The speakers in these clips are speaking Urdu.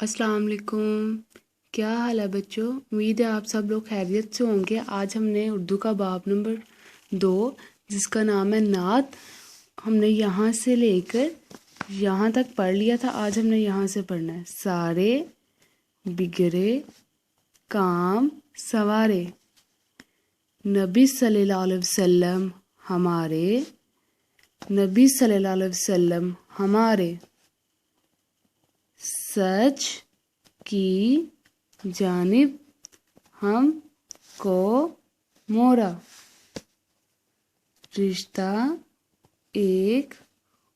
السلام علیکم، کیا حال ہے بچوں؟ امید ہے آپ سب لوگ خیریت سے ہوں گے۔ آج ہم نے اردو کا باب نمبر 2 جس کا نام ہے نعت، ہم نے یہاں سے لے کر یہاں تک پڑھ لیا تھا۔ آج ہم نے یہاں سے پڑھنا ہے۔ سارے بگڑے کام سوارے، نبی صلی اللہ علیہ وسلم ہمارے، نبی صلی اللہ علیہ وسلم ہمارے، سچ کی جانب ہم کو موڑا، رشتہ ایک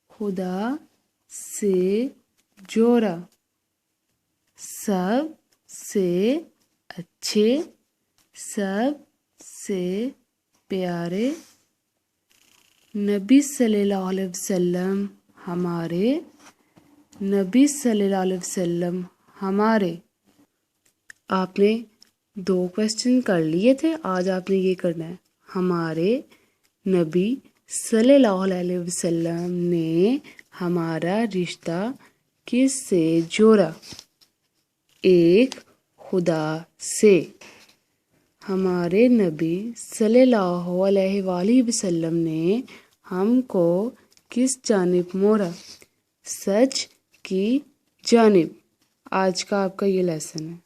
خدا سے جوڑا، سب سے اچھے، سب سے پیارے، نبی صلی اللہ علیہ وسلم ہمارے، نبی صلی اللہ علیہ وسلم ہمارے۔ آپ نے 2 کوسچن کر لیے تھے، آج آپ نے یہ کرنا ہے۔ ہمارے نبی صلی اللہ علیہ وسلم نے ہمارا رشتہ کس سے جوڑا؟ ایک خدا سے۔ ہمارے نبی صلی اللہ علیہ وآلہ وسلم نے ہم کو کس جانب موڑا؟ سچ کی جانب۔ آج کا آپ کا یہ لیسن ہے۔